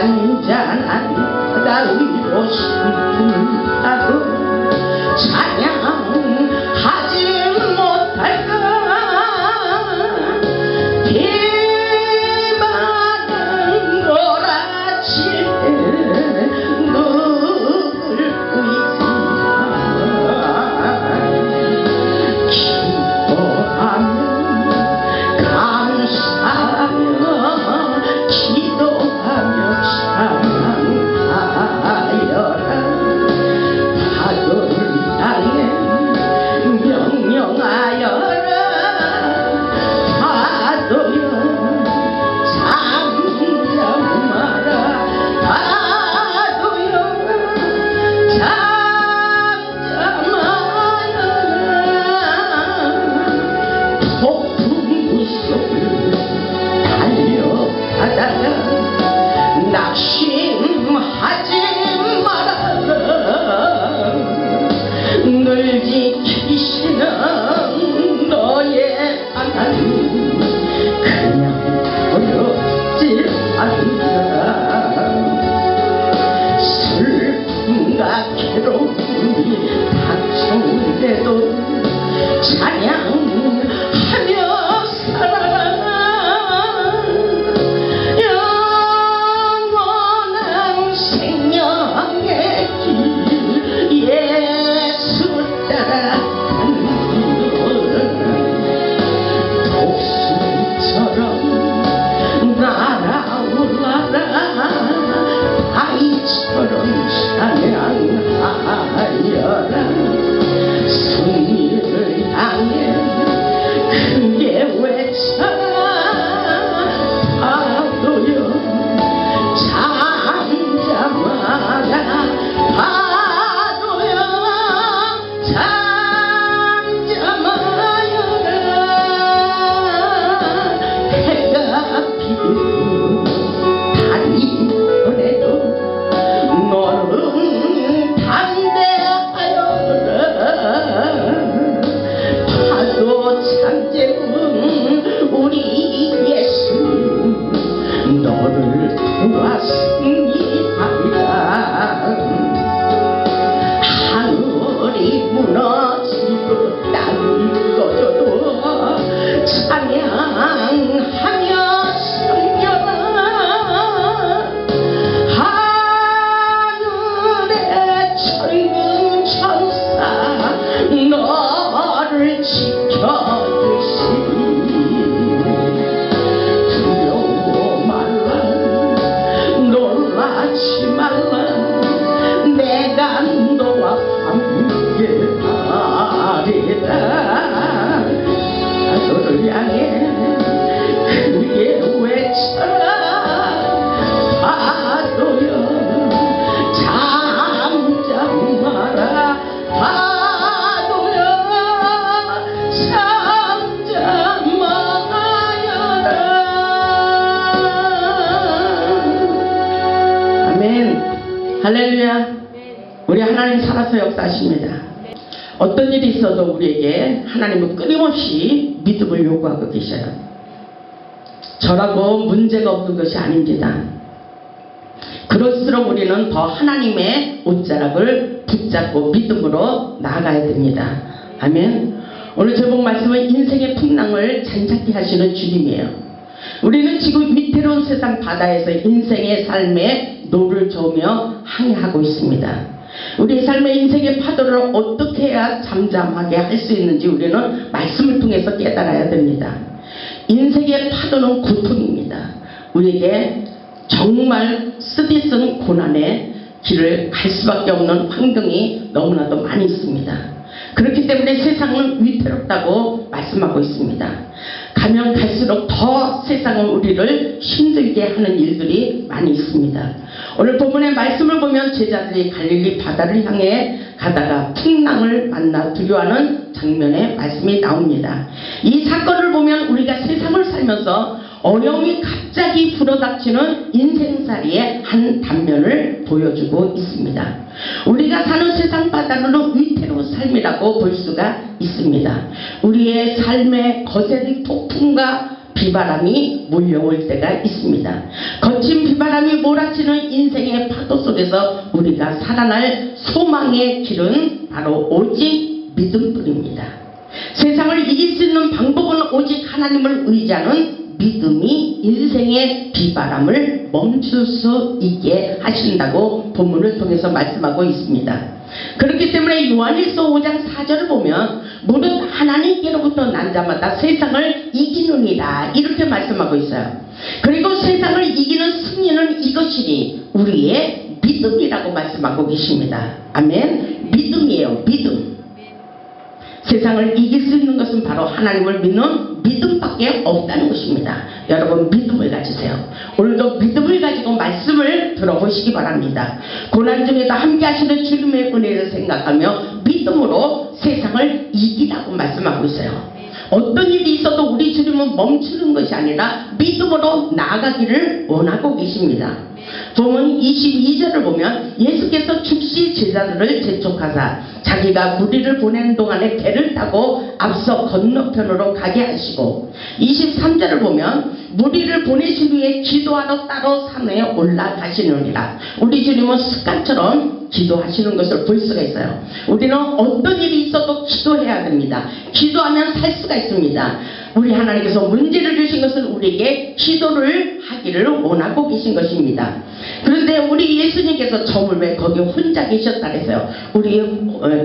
잔잔한 바다 위로 신풍하고 찬양하지 못할까 비바람 몰아칠 누굴 보이지마 기뻐하며 감사하며 기도하며 찬양하여라 파도를 향해 명령하여라 파도여 잠잠 마라 파도여 잠잠 마라 폭풍 속을 달려가다가 낙심하지 말아라 늘 지키시는 너의 하나님 그냥 어렵지 않다 슬픔과 괴로움이 닥쳐온데도 찬양하며 살아라 영원한 생명의 길 예수 따라가는 길 독수리처럼 날아올라라 아이처럼 찬양하여라 승리를 향해 크게 외쳐라 파도여 잠잠하라 파도여 잠잠하여라 해가 비고 달이 보내도 너는 담대하여라 파도 잠재운 우리 예수님 너를 도와 승리하리라 하늘이 무너지고 땅이 꺼져도 찬양하며 섬겨라 하늘의 천군 천사 너를 지켜주시니 두려워 말라 놀라지 말라 내가 너와 함께 하리라 너를 향해 크게 외쳐라 파도여 잠잠 마라 파도여 잠잠 마여라 아멘 할렐루야 우리 하나님 살아서 역사하십니다. 어떤 일이 있어도 우리에게 하나님은 끊임없이 믿음을 요구하고 계셔요. 저라고 문제가 없는 것이 아닙니다. 그럴수록 우리는 더 하나님의 옷자락을 붙잡고 믿음으로 나아가야 됩니다. 아멘. 오늘 제목 말씀은 인생의 풍랑을 잔잔케 하시는 주님이에요. 우리는 지금 위태로운 세상 바다에서 인생의 삶에 노를 저으며 항해하고 있습니다. 우리 삶의 인생의 파도를 어떻게 해야 잠잠하게 할 수 있는지 우리는 말씀을 통해서 깨달아야 됩니다. 인생의 파도는 고통입니다. 우리에게 정말 쓰디쓴 고난의 길을 갈 수밖에 없는 환경이 너무나도 많이 있습니다. 그렇기 때문에 세상은 위태롭다고 말씀하고 있습니다. 가면 갈수록 더 세상은 우리를 힘들게 하는 일들이 많이 있습니다. 오늘 본문의 말씀을 보면 제자들이 갈릴리 바다를 향해 가다가 풍랑을 만나 두려워하는 장면의 말씀이 나옵니다. 이 사건을 보면 우리가 세상을 살면서 어려움이 갑자기 불어닥치는 인생살이의 한 단면을 보여주고 있습니다. 우리가 사는 세상 바다로는 위태로운 삶이라고 볼 수가 있습니다. 우리의 삶의 거센 폭풍과 비바람이 몰려올 때가 있습니다. 거친 비바람이 몰아치는 인생의 파도 속에서 우리가 살아날 소망의 길은 바로 오직 믿음뿐입니다. 세상을 이길 수 있는 방법은 오직 하나님을 의지하는 믿음이 인생의 비바람을 멈출 수 있게 하신다고 본문을 통해서 말씀하고 있습니다. 그렇기 때문에 요한일서 5장 4절을 보면 무릇 하나님께로부터 난 자마다 세상을 이기느니라 이렇게 말씀하고 있어요. 그리고 세상을 이기는 승리는 이것이니 우리의 믿음이라고 말씀하고 계십니다. 아멘. 믿음이에요. 믿음. 세상을 이길 수 있는 것은 바로 하나님을 믿는 믿음밖에 없다는 것입니다. 여러분 믿음을 가지세요. 오늘도 믿음을 가지고 말씀을 들어보시기 바랍니다. 고난 중에도 함께 하시는 주님의 은혜를 생각하며 믿음으로 세상을 이기라고 말씀하고 있어요. 어떤 일이 있어도 우리 주님은 멈추는 것이 아니라 믿음으로 나아가기를 원하고 계십니다. 본문 22절을 보면 예수께서 즉시 제자들을 재촉하사 자기가 무리를 보내는 동안에 배를 타고 앞서 건너편으로 가게 하시고 23절을 보면 무리를 보내신 후에 기도하러 따로 산에 올라가시느니라. 우리 주님은 습관처럼 기도하시는 것을 볼 수가 있어요. 우리는 어떤 일이 있어도 기도해야 됩니다. 기도하면 살 수가 있습니다. 우리 하나님께서 문제를 주신 것은 우리에게 기도를 하기를 원하고 계신 것입니다. 그런데 우리 예수님께서 저물매 거기 혼자 계셨다 그랬어요. 우리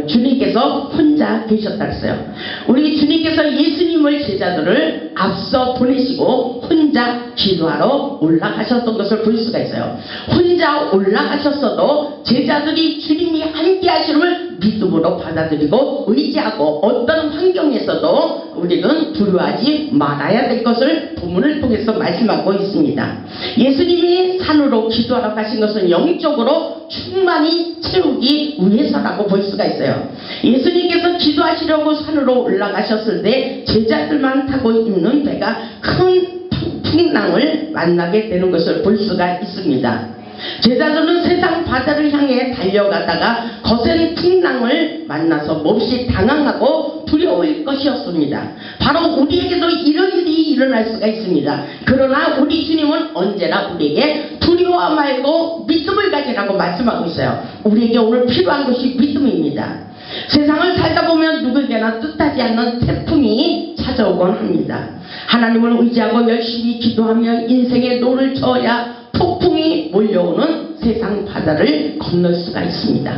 주님께서 혼자 계셨다 그랬어요. 우리 주님께서 예수님을 제자들을 앞서 보내시고 혼자 기도하러 올라가셨던 것을 볼 수가 있어요. 혼자 올라가셨어도 제자들이 주님이 함께 하심을 믿음으로 받아들이고 의지하고 어떤 환경에서도 우리는 두려워하지 말아야 될 것을 본문을 통해서 말씀하고 있습니다. 예수님이 산으로 기도하러 가신 것은 영적으로 충만히 채우기 위해서라고 볼 수가 있어요. 예수님께서 기도하시려고 산으로 올라가셨을 때 제자들만 타고 있는 배가 큰 풍랑을 만나게 되는 것을 볼 수가 있습니다. 제자들은 세상 바다를 향해 달려가다가 거센 풍랑을 만나서 몹시 당황하고 두려울 것이었습니다. 바로 우리에게도 이런 일이 일어날 수가 있습니다. 그러나 우리 주님은 언제나 우리에게 두려워 말고 믿음을 가지라고 말씀하고 있어요. 우리에게 오늘 필요한 것이 믿음입니다. 세상을 살다 보면 누구에게나 뜻하지 않는 태풍이 찾아오곤 합니다. 하나님을 의지하고 열심히 기도하며 인생의 노를 저어야 폭풍이 몰려오는 세상 바다를 건널 수가 있습니다.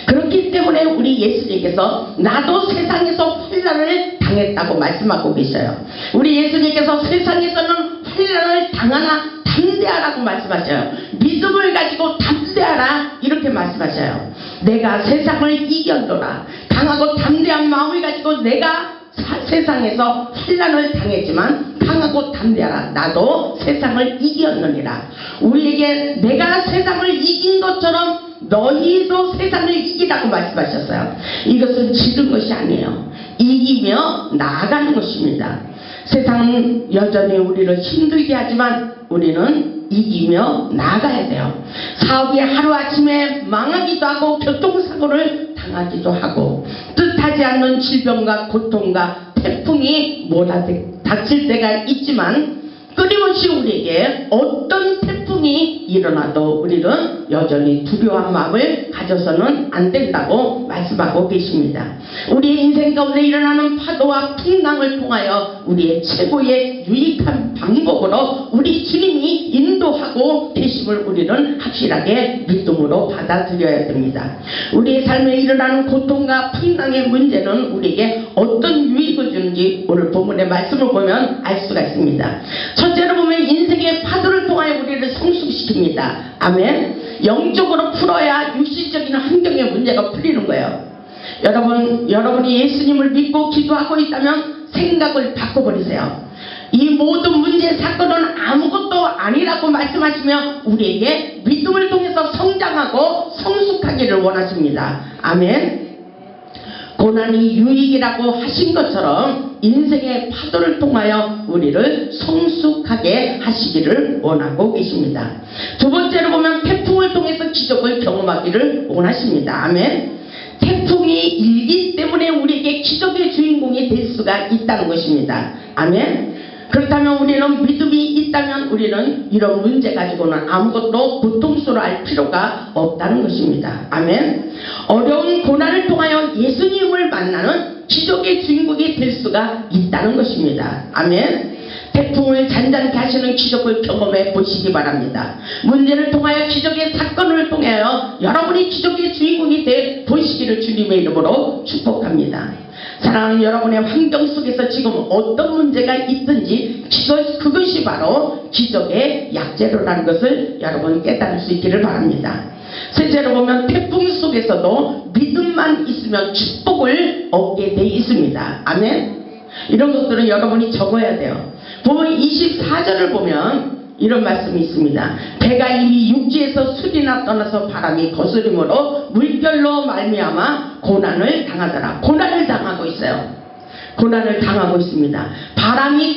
그렇기 때문에 우리 예수님께서 나도 세상에서 환난을 당했다고 말씀하고 계셔요. 우리 예수님께서 세상에서는 환난을 당하나 담대하라고 말씀하셔요. 믿음을 가지고 담대하라 이렇게 말씀하셔요. 내가 세상을 이겼노라. 강하고 담대한 마음을 가지고 내가 세상에서 환난을 당했지만 강하고 담대하라. 나도 세상을 이겼느니라. 우리에게 내가 세상을 이긴 것처럼 너희도 세상을 이기라고 말씀하셨어요. 이것은 지는 것이 아니에요. 이기며 나아가는 것입니다. 세상은 여전히 우리를 힘들게 하지만 우리는 이기며 나아가야 돼요. 사업이 하루아침에 망하기도 하고 교통사고를 당하기도 하고 뜻하지 않는 질병과 고통과 태풍이 몰아닥칠 때가 있지만 끊임없이 우리에게 어떤 태풍이 일어나도 우리는 여전히 두려워한 마음을 가져서는 안 된다고 말씀하고 계십니다. 우리의 인생 가운데 일어나는 파도와 풍랑을 통하여 우리의 최고의 유익한 방법으로 우리 주님이 인도하고 계심을 우리는 확실하게 믿음으로 받아들여야 됩니다. 우리의 삶에 일어나는 고통과 풍랑의 문제는 우리에게 어떤 유익을 주는지 오늘 본문의 말씀을 보면 알 수가 있습니다. 첫째로 보면 인생의 파도를 통하여 우리를 성숙시킵니다. 아멘. 영적으로 풀어야 육신적인 환경의 문제가 풀리는 거예요. 여러분이 예수님을 믿고 기도하고 있다면 생각을 바꿔버리세요. 이 모든 문제 사건은 아무것도 아니라고 말씀하시며 우리에게 믿음을 통해서 성장하고 성숙하기를 원하십니다. 아멘. 고난이 유익이라고 하신 것처럼 인생의 파도를 통하여 우리를 성숙하게 하시기를 원하고 계십니다. 두 번째로 보면 태풍을 통해서 기적을 경험하기를 원하십니다. 아멘. 태풍이 일기 때문에 우리에게 기적의 주인공이 될 수가 있다는 것입니다. 아멘. 그렇다면 우리는 믿음이 있다면 우리는 이런 문제 가지고는 아무것도 고통스러워할 필요가 없다는 것입니다. 아멘. 어려운 고난을 통하여 예수님을 만나는 기적의 주인공이 될 수가 있다는 것입니다. 아멘. 태풍을 잔잔케 하시는 기적을 경험해 보시기 바랍니다. 문제를 통하여 기적의 사건을 통하여 여러분이 기적의 주인공이 돼 보시기를 주님의 이름으로 축복합니다. 사랑하는 여러분의 환경 속에서 지금 어떤 문제가 있든지 그것이 바로 기적의 약재료라는 것을 여러분 깨달을 수 있기를 바랍니다. 셋째로 보면 태풍 속에서도 믿음만 있으면 축복을 얻게 돼 있습니다. 아멘. 이런 것들은 여러분이 적어야 돼요. 보면 24절을 보면 이런 말씀이 있습니다. 배가 이미 육지에서 술이나 떠나서 바람이 거스림으로 물결로 말미암아 고난을 당하더라. 고난을 당하고 있어요. 고난을 당하고 있습니다. 바람이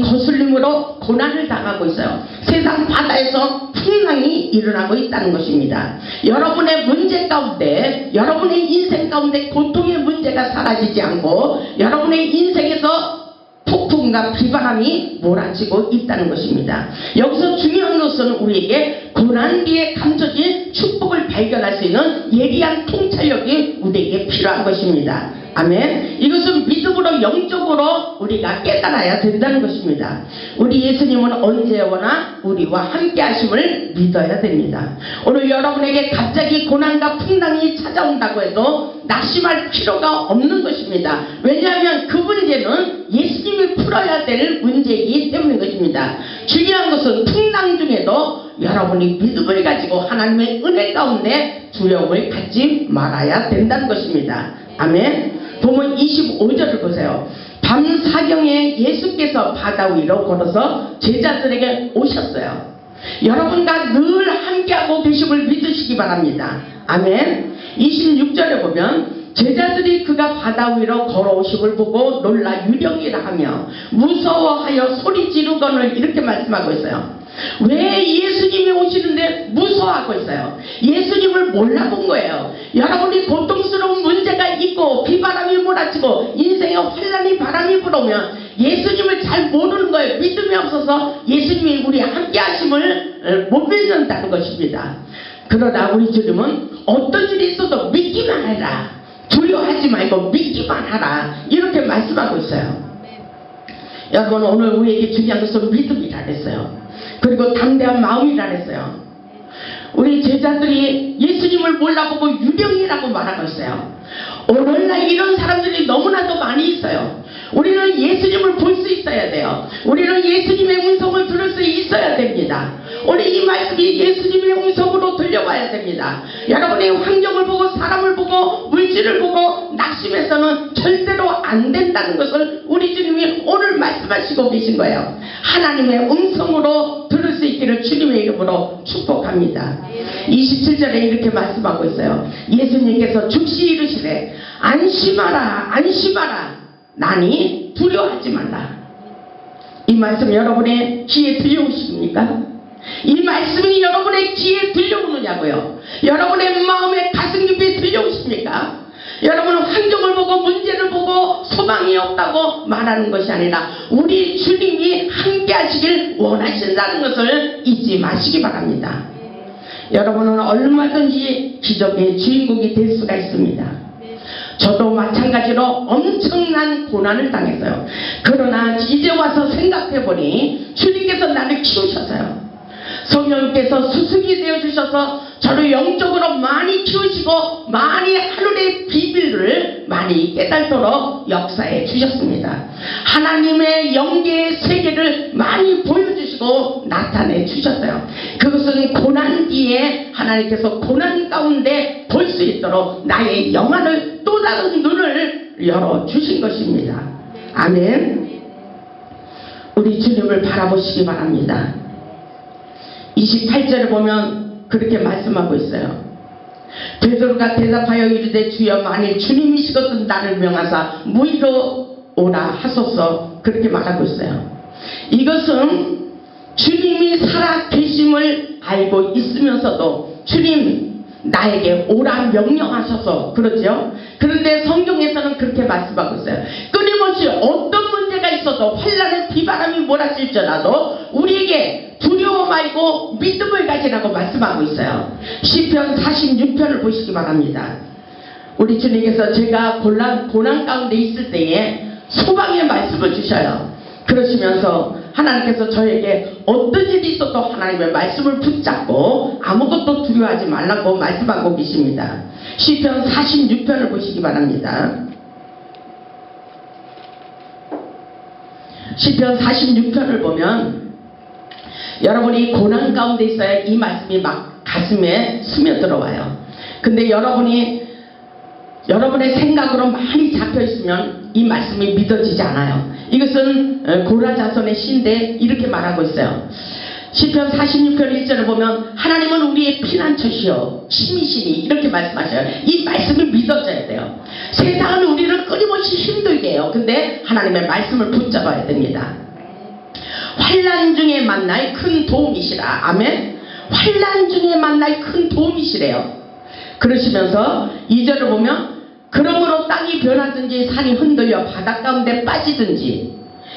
거슬림으로 고난을 당하고 있어요. 세상 바다에서 풍랑이 일어나고 있다는 것입니다. 여러분의 문제 가운데, 여러분의 인생 가운데 고통의 문제가 사라지지 않고 여러분의 인생에서 폭풍과 비바람이 몰아치고 있다는 것입니다. 여기서 중요한 것은 우리에게 고난 뒤에 감춰진 축복을 발견할 수 있는 예리한 통찰력이 우리에게 필요한 것입니다. 아멘. 이것은 믿음으로 영적으로 우리가 깨달아야 된다는 것입니다. 우리 예수님은 언제나 우리와 함께 하심을 믿어야 됩니다. 오늘 여러분에게 갑자기 고난과 풍랑이 찾아온다고 해도 낙심할 필요가 없는 것입니다. 왜냐하면 그 문제는 예수님이 풀어야 될 문제이기 때문인 것입니다. 중요한 것은 풍랑 중에도 여러분이 믿음을 가지고 하나님의 은혜 가운데 두려움을 갖지 말아야 된다는 것입니다. 아멘. 보면 25절을 보세요. 밤 사경에 예수께서 바다 위로 걸어서 제자들에게 오셨어요. 여러분과 늘 함께하고 계심을 믿으시기 바랍니다. 아멘. 26절에 보면 제자들이 그가 바다 위로 걸어오심을 보고 놀라 유령이라 하며 무서워하여 소리 지르거늘 이렇게 말씀하고 있어요. 왜 예수님이 오시는데 무서워하고 있어요? 예수님을 몰라본 거예요. 여러분이 고통스러운 문제가 있고 비바람이 몰아치고 인생에 환란이 바람이 불어오면 예수님을 잘 모르는 거예요. 믿음이 없어서 예수님이 우리 함께 하심을 못 믿는다는 것입니다. 그러나 우리 주님은 어떤 일이 있어도 믿기만 해라, 두려워하지 말고 믿기만 하라, 이렇게 말씀하고 있어요. 여러분, 오늘 우리에게 중요한 것은 믿음이라 그랬어요. 그리고 담대한 마음이라 그랬어요. 우리 제자들이 예수님을 몰라보고 유령이라고 말하고 있어요. 오늘날 이런 사람들이 너무나도 많이 있어요. 우리는 예수님을 볼 수 있어야 돼요. 우리는 예수님의 음성을 들을 수 있어야 됩니다. 오늘 이 말씀이 예수님의 음성으로 들려와야 됩니다. 여러분의 환경을 보고 사람을 보고 물질을 보고 낙심해서는 절대로 안 된다는 것을 우리 주님이 오늘 말씀하시고 계신 거예요. 하나님의 음성으로 들을 수 있기를 주님의 이름으로 축복합니다. 27절에 이렇게 말씀하고 있어요. 예수님께서 즉시 이르시되 안심하라 안심하라, 나니 두려워하지 말라. 이 말씀 여러분의 귀에 들려오십니까? 이 말씀이 여러분의 귀에 들려오느냐고요? 여러분의 마음에 가슴 깊이 들려오십니까? 여러분은 환경을 보고 문제를 보고 소망이 없다고 말하는 것이 아니라 우리 주님이 함께 하시길 원하신다는 것을 잊지 마시기 바랍니다. 여러분은 얼마든지 기적의 주인공이 될 수가 있습니다. 저도 마찬가지로 엄청난 고난을 당했어요. 그러나 이제 와서 생각해보니 주님께서 나를 키우셨어요. 성령께서 스승이 되어주셔서 저를 영적으로 많이 키우시고 많이 하늘의 비밀을 많이 깨닫도록 역사해 주셨습니다. 하나님의 영계의 세계를 많이 보여주시고 나타내 주셨어요. 그것은 고난 뒤에 하나님께서 고난 가운데 볼 수 있도록 나의 영안을 또 다른 눈을 열어주신 것입니다. 아멘. 우리 주님을 바라보시기 바랍니다. 28절에 보면 그렇게 말씀하고 있어요. 베드로가 대답하여 이르되 주여 만일 주님이시거든 나를 명하사 무리로 오라 하소서, 그렇게 말하고 있어요. 이것은 주님이 살아 계심을 알고 있으면서도 주님 나에게 오라 명령하셔서 그렇죠. 그런데 성경에서는 그렇게 말씀하고 있어요. 끊임없이 어떤 문제가 속에서도 환란의 비바람이 몰아칠지라도 우리에게 두려워 말고 믿음을 가지라고 말씀하고 있어요. 시편 46편을 보시기 바랍니다. 우리 주님께서 제가 고난 가운데 있을 때에 소망의 말씀을 주셔요. 그러시면서 하나님께서 저에게 어떤 일이 있어도 하나님의 말씀을 붙잡고 아무것도 두려워하지 말라고 말씀하고 계십니다. 시편 46편을 보시기 바랍니다. 시편 46편을 보면 여러분이 고난 가운데 있어야 이 말씀이 막 가슴에 스며들어와요. 근데 여러분의 생각으로 많이 잡혀있으면 이 말씀이 믿어지지 않아요. 이것은 고라자손의 시인데 이렇게 말하고 있어요. 시편 46편 1절을 보면 하나님은 우리의 피난처시요 힘이시니 이렇게 말씀하셔요. 이 말씀이 믿어져야 돼요. 세상은 우리를 끊임없이 힘들게 해요. 근데 하나님의 말씀을 붙잡아야 됩니다. 환난 중에 만날 큰 도움이시라. 아멘. 환난 중에 만날 큰 도움이시래요. 그러시면서 2절을 보면 그러므로 땅이 변하든지 산이 흔들려 바닷 가운데 빠지든지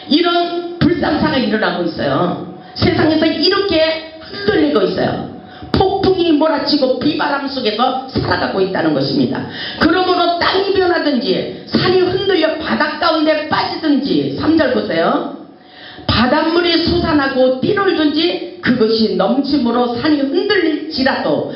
이런 불상사가 일어나고 있어요. 세상에서 이렇게 흔들리고 있어요. 폭풍이 몰아치고 비바람 속에서 살아가고 있다는 것입니다. 그러므로 땅이 변하든지 산이 흔들려 바닷 가운데 빠지든지 3절 보세요. 바닷물이 솟아나고 뛰놀든지 그것이 넘침으로 산이 흔들릴지라도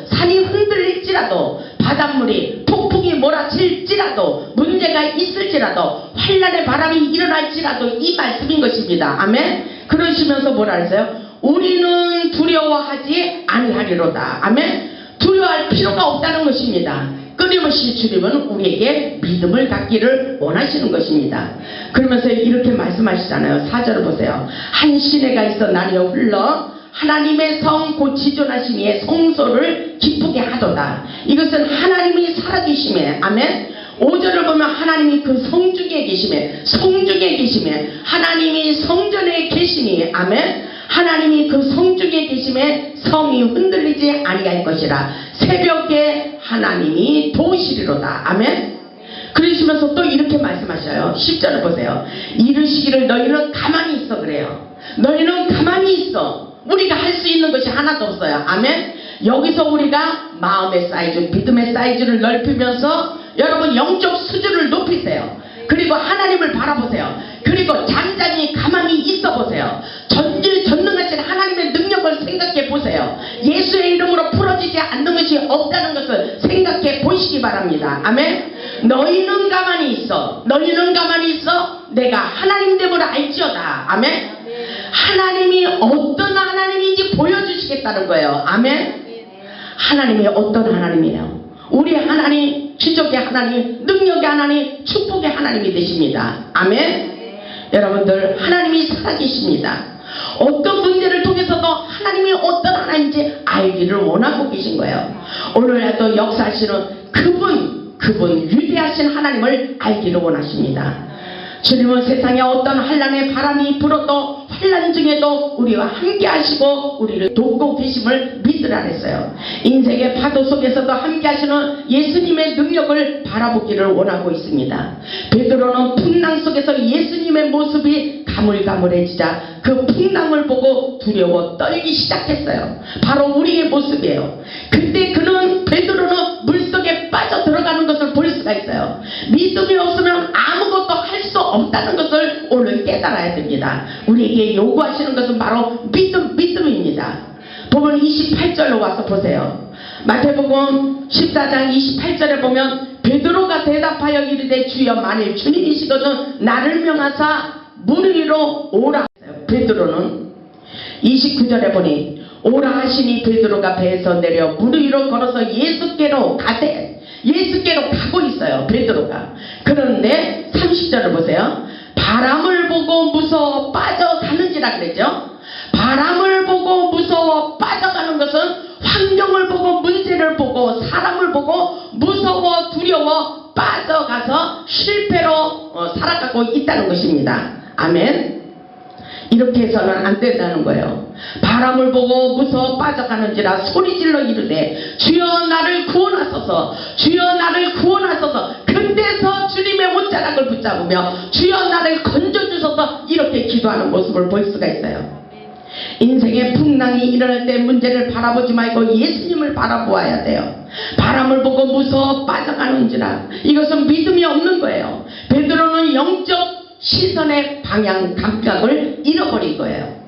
산이 흔들릴지라도 바닷물이 폭풍이 몰아칠지라도 문제가 있을지라도 환난의 바람이 일어날지라도 이 말씀인 것입니다. 아멘. 그러시면서 뭐라 했어요? 우리는 두려워하지 아니하리로다. 아멘. 두려워할 필요가 없다는 것입니다. 끊임없이 주님은 우리에게 믿음을 갖기를 원하시는 것입니다. 그러면서 이렇게 말씀하시잖아요. 4절을 보세요. 한 시내가 있어 나뉘어 흘러 하나님의 성 곧 지존하신 이의 성소를 기쁘게 하도다. 이것은 하나님이 살아계심에 아멘. 5절을 보면 하나님이 그 성중에 계심에 하나님이 성전에 계시니 아멘. 하나님이 그 성중에 계심에 성이 흔들리지 아니할 것이라. 새벽에 하나님이 도우시리로다. 아멘. 그러시면서 또 이렇게 말씀하셔요. 10절을 보세요. 이르시기를 너희는 가만히 있어 그래요. 너희는 가만히 있어. 우리가 할 수 있는 것이 하나도 없어요. 아멘. 여기서 우리가 마음의 사이즈, 믿음의 사이즈를 넓히면서 여러분 영적 수준을 높이세요. 그리고 하나님을 바라보세요. 그리고 잠잠히 가만히 있어 보세요. 전능하신 하나님의 능력을 생각해 보세요. 예수의 이름으로 풀어지지 않는 것이 없다는 것을 생각해 보시기 바랍니다. 아멘. 너희는 가만히 있어. 내가 하나님됨을 알지어다. 아멘. 하나님이 어떤 하나님인지 보여주시겠다는 거예요. 아멘. 하나님이 어떤 하나님이에요? 우리 하나님, 기적의 하나님, 능력의 하나님, 축복의 하나님이 되십니다. 아멘. 여러분들 하나님이 살아계십니다. 어떤 문제를 통해서도 하나님이 어떤 하나님인지 알기를 원하고 계신 거예요. 오늘날도 역사하시는 그분 위대하신 하나님을 알기를 원하십니다. 주님은 세상에 어떤 환난의 바람이 불어도 환난 중에도 우리와 함께 하시고 우리를 돕고 계심을 믿으라 했어요. 인생의 파도 속에서도 함께 하시는 예수님의 능력을 바라보기를 원하고 있습니다. 베드로는 풍랑 속에서 예수님의 모습이 가물가물해지자 그 풍랑을 보고 두려워 떨기 시작했어요. 바로 우리의 모습이에요. 그때 베드로는 물속에 빠져 들어가는 것을 볼 수가 있어요. 믿음이 없으면 아무것도 할 수 없다는 것을 오늘 깨달아야 됩니다. 우리에게 요구하시는 것은 바로 믿음입니다. 보면 28절로 와서 보세요. 마태복음 14장 28절에 보면 베드로가 대답하여 이르되 주여 만일 주님이시거든 나를 명하사 물 위로 오라. 베드로는 29절에 보니 오라 하시니 베드로가 배에서 내려 물 위로 걸어서 예수께로 가고 있어요. 베드로가. 그런데 30절을 보세요. 바람을 보고 무서워 빠져가는지라 그랬죠. 바람을 보고 무서워 빠져가는 것은 환경을 보고 문제를 보고 사람을 보고 무서워 두려워 빠져가서 실패로 살아가고 있다는 것입니다. 아멘. 이렇게 해서는 안 된다는 거예요. 바람을 보고 무서워 빠져가는지라 소리질러 이르되 주여 나를 구원하소서, 주여 나를 구원하소서. 그때서 주님의 옷자락을 붙잡으며 주여 나를 건져주셔서 이렇게 기도하는 모습을 볼 수가 있어요. 인생의 풍랑이 일어날 때 문제를 바라보지 말고 예수님을 바라보아야 돼요. 바람을 보고 무서워 빠져가는지라, 이것은 믿음이 없는 거예요. 베드로는 영적 시선의 방향 감각을 잃어버린 거예요.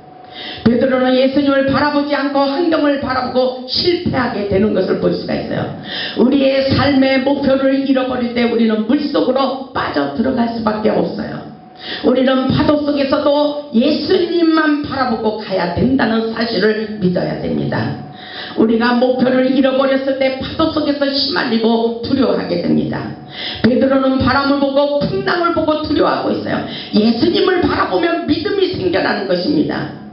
베드로는 예수님을 바라보지 않고 환경을 바라보고 실패하게 되는 것을 볼 수가 있어요. 우리의 삶의 목표를 잃어버릴 때 우리는 물속으로 빠져 들어갈 수밖에 없어요. 우리는 파도 속에서도 예수님만 바라보고 가야 된다는 사실을 믿어야 됩니다. 우리가 목표를 잃어버렸을 때 파도 속에서 휘말리고 두려워하게 됩니다. 베드로는 바람을 보고 풍랑을 보고 두려워하고 있어요. 예수님을 바라보면 믿음이 생겨나는 것입니다.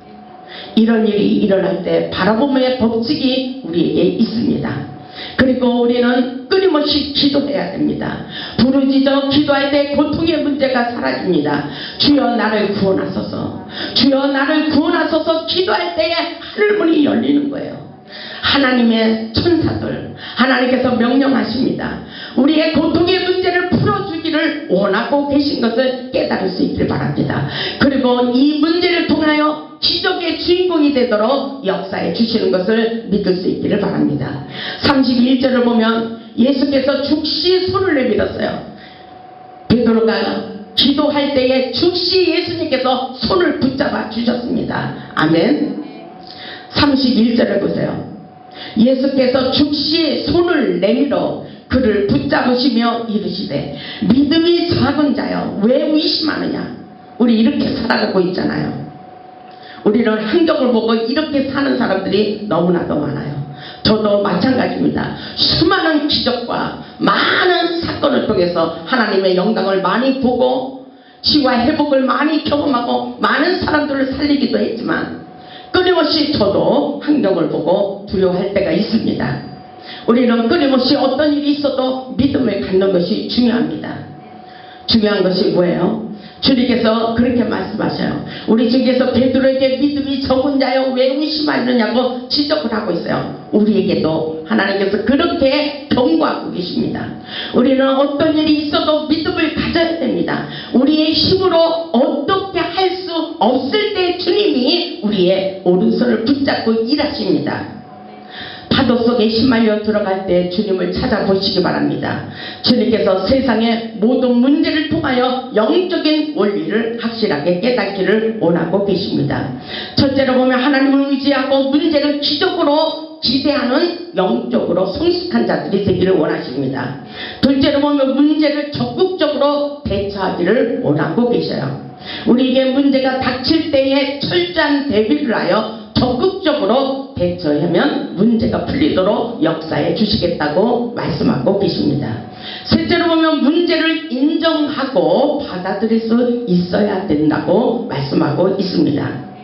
이런 일이 일어날 때 바라봄의 법칙이 우리에게 있습니다. 그리고 우리는 끊임없이 기도해야 됩니다. 부르짖어 기도할 때 고통의 문제가 사라집니다. 주여 나를 구원하소서, 주여 나를 구원하소서 기도할 때에 하늘문이 열리는 거예요. 하나님의 천사들, 하나님께서 명령하십니다. 우리의 고통의 문제를 풀어주기를 원하고 계신 것을 깨달을 수 있길 바랍니다. 그리고 이 문제를 통하여 기적의 주인공이 되도록 역사해 주시는 것을 믿을 수 있기를 바랍니다. 31절을 보면 예수께서 즉시 손을 내밀었어요. 베드로가 기도할 때에 즉시 예수님께서 손을 붙잡아 주셨습니다. 아멘. 31절을 보세요. 예수께서 즉시 손을 내밀어 그를 붙잡으시며 이르시되 믿음이 작은 자여 왜 의심하느냐. 우리 이렇게 살아가고 있잖아요. 우리는 환경을 보고 이렇게 사는 사람들이 너무나도 많아요. 저도 마찬가지입니다. 수많은 기적과 많은 사건을 통해서 하나님의 영광을 많이 보고 치유와 회복을 많이 경험하고 많은 사람들을 살리기도 했지만 끊임없이 저도 환경을 보고 두려워할 때가 있습니다. 우리는 끊임없이 어떤 일이 있어도 믿음을 갖는 것이 중요합니다. 중요한 것이 뭐예요? 주님께서 그렇게 말씀하셔요. 우리 주께서 베드로에게 믿음이 적은 자여 왜 의심하느냐고 지적을 하고 있어요. 우리에게도 하나님께서 그렇게 경고하고 계십니다. 우리는 어떤 일이 있어도 믿음을 가져야 됩니다. 우리의 힘으로 어떻게 할 수 없을 때 주님이 우리의 오른손을 붙잡고 일하십니다. 파도 속에 휘말려 들어갈 때 주님을 찾아보시기 바랍니다. 주님께서 세상의 모든 문제를 통하여 영적인 원리를 확실하게 깨닫기를 원하고 계십니다. 첫째로 보면 하나님을 의지하고 문제를 기적으로 기대하는 영적으로 성숙한 자들이 되기를 원하십니다. 둘째로 보면 문제를 적극적으로 대처하기를 원하고 계셔요. 우리에게 문제가 닥칠 때에 철저한 대비를 하여 적극적으로 대처하면 문제가 풀리도록 역사해 주시겠다고 말씀하고 계십니다. 셋째로 보면 문제를 인정하고 받아들일 수 있어야 된다고 말씀하고 있습니다.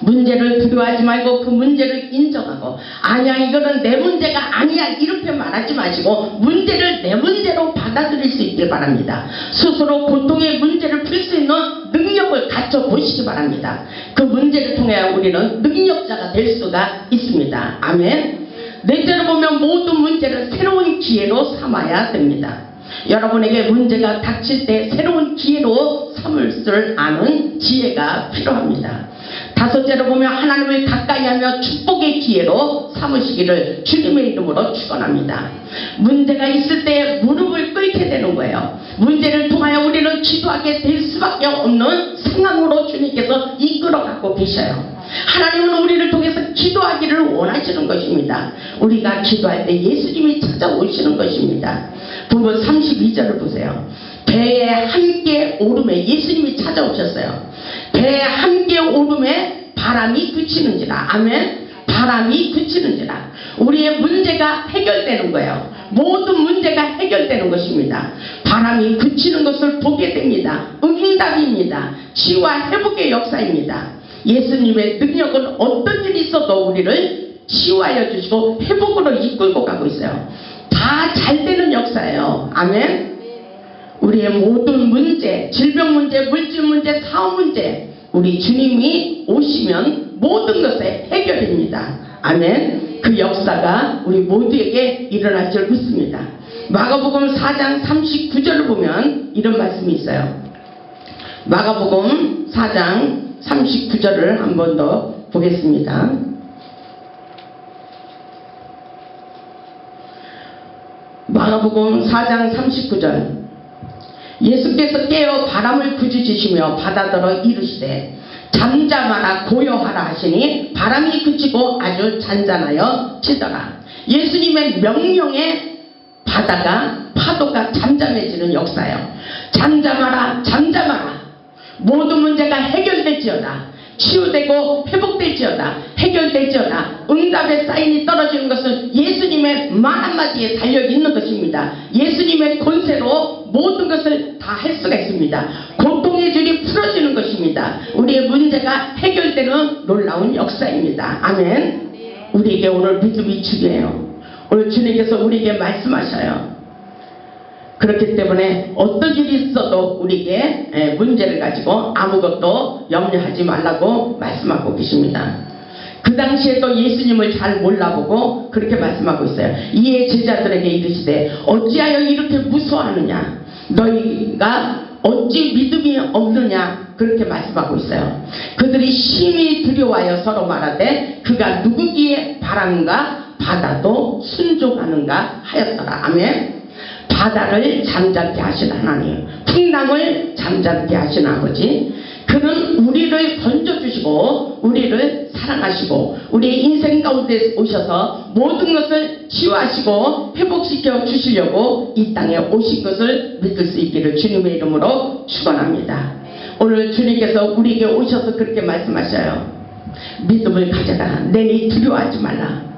문제를 두려워하지 말고 그 문제를 인정하고 아니야 이거는 내 문제가 아니야 이렇게 말하지 마시고 문제를 내 문제로 받아들일 수 있길 바랍니다. 스스로 고통의 문제를 풀 수 있는 능력을 갖춰보시기 바랍니다. 그 문제를 통해 우리는 능력자가 될 수가 있습니다. 아멘. 넷째로 보면 모든 문제를 새로운 기회로 삼아야 됩니다. 여러분에게 문제가 닥칠 때 새로운 기회로 삼을 줄 아는 지혜가 필요합니다. 다섯째로 보면 하나님을 가까이하며 축복의 기회로 삼으시기를 주님의 이름으로 축원합니다. 문제가 있을 때 무릎을 꿇게 되는 거예요. 문제를 통하여 우리는 기도하게 될 수밖에 없는 상황으로 주님께서 이끌어가고 계셔요. 하나님은 우리를 통해서 기도하기를 원하시는 것입니다. 우리가 기도할 때 예수님이 찾아오시는 것입니다. 부분 32절을 보세요. 배에 함께 오름에 예수님이 찾아오셨어요. 배에 함께 오름에 바람이 그치는지라. 아멘. 바람이 그치는지라. 우리의 문제가 해결되는 거예요. 모든 문제가 해결되는 것입니다. 바람이 그치는 것을 보게 됩니다. 응답입니다. 치유와 회복의 역사입니다. 예수님의 능력은 어떤 일이 있어도 우리를 치유하여 주시고 회복으로 이끌고 가고 있어요. 다 잘 되는 역사예요. 아멘. 우리의 모든 문제, 질병 문제, 물질 문제, 사업 문제, 우리 주님이 오시면 모든 것의 해결입니다. 아멘. 그 역사가 우리 모두에게 일어날 줄 믿습니다. 마가복음 4장 39절을 보면 이런 말씀이 있어요. 마가복음 4장 39절을 한 번 더 보겠습니다. 마가복음 4장 39절. 예수께서 깨어 바람을 부르짖으시며 바다더러 이르시되 잠잠하라 고요하라 하시니 바람이 그치고 아주 잔잔하여 치더라. 예수님의 명령에 바다가 파도가 잠잠해지는 역사예요. 잠잠하라 잠잠하라. 모든 문제가 해결될지어다. 치유되고 회복될지어다. 해결될지어다. 응답의 사인이 떨어지는 것은 예수님의 말 한마디에 달려있는 것입니다. 예수님의 권세로 모든 것을 다 할 수가 있습니다. 고통의 줄이 풀어지는 것입니다. 우리의 문제가 해결되는 놀라운 역사입니다. 아멘. 우리에게 오늘 믿음이 중요해요. 오늘 주님께서 우리에게 말씀하셔요. 그렇기 때문에 어떤 일이 있어도 우리에게 문제를 가지고 아무것도 염려하지 말라고 말씀하고 계십니다. 그 당시에도 예수님을 잘 몰라보고 그렇게 말씀하고 있어요. 이에 제자들에게 이르시되 어찌하여 이렇게 무서워하느냐. 너희가 어찌 믿음이 없느냐. 그렇게 말씀하고 있어요. 그들이 심히 두려워하여 서로 말하되 그가 누구기에 바람과 바다도 순종하는가 하였더라. 아멘. 바다를 잠잠케 하신 하나님, 풍랑을 잠잠케 하신 아버지, 그는 우리를 건져주시고 우리를 사랑하시고 우리의 인생 가운데 오셔서 모든 것을 치유하시고 회복시켜 주시려고 이 땅에 오신 것을 믿을 수 있기를 주님의 이름으로 축원합니다. 오늘 주님께서 우리에게 오셔서 그렇게 말씀하셔요. 믿음을 가져라. 내니 두려워하지 말라.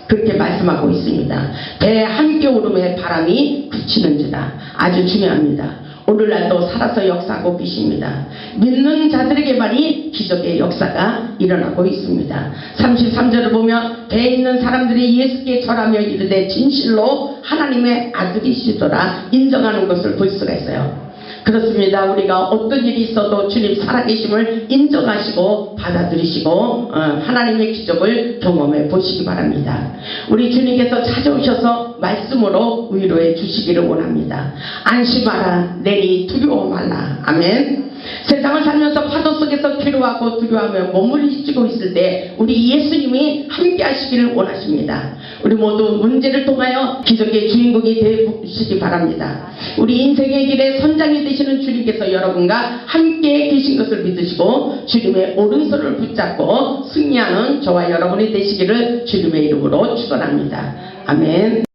그렇게 말씀하고 있습니다. 배 함께 오름에 바람이 그치는지다. 아주 중요합니다. 오늘날도 살아서 역사하고 계십니다. 믿는 자들에게만이 기적의 역사가 일어나고 있습니다. 33절을 보면 배에 있는 사람들이 예수께 절하며 이르되 진실로 하나님의 아들이시더라 인정하는 것을 볼 수가 있어요. 그렇습니다. 우리가 어떤 일이 있어도 주님 살아계심을 인정하시고 받아들이시고 하나님의 기적을 경험해 보시기 바랍니다. 우리 주님께서 찾아오셔서 말씀으로 위로해 주시기를 원합니다. 안심하라. 내니 두려워 말라. 아멘. 세상을 살면서 파도 속에서 괴로워하고 두려워하며 몸을 휘치고 있을 때 우리 예수님이 함께 하시기를 원하십니다. 우리 모두 문제를 통하여 기적의 주인공이 되시기 바랍니다. 우리 인생의 길에 선장이 되시는 주님께서 여러분과 함께 계신 것을 믿으시고 주님의 오른손을 붙잡고 승리하는 저와 여러분이 되시기를 주님의 이름으로 축원합니다. 아멘.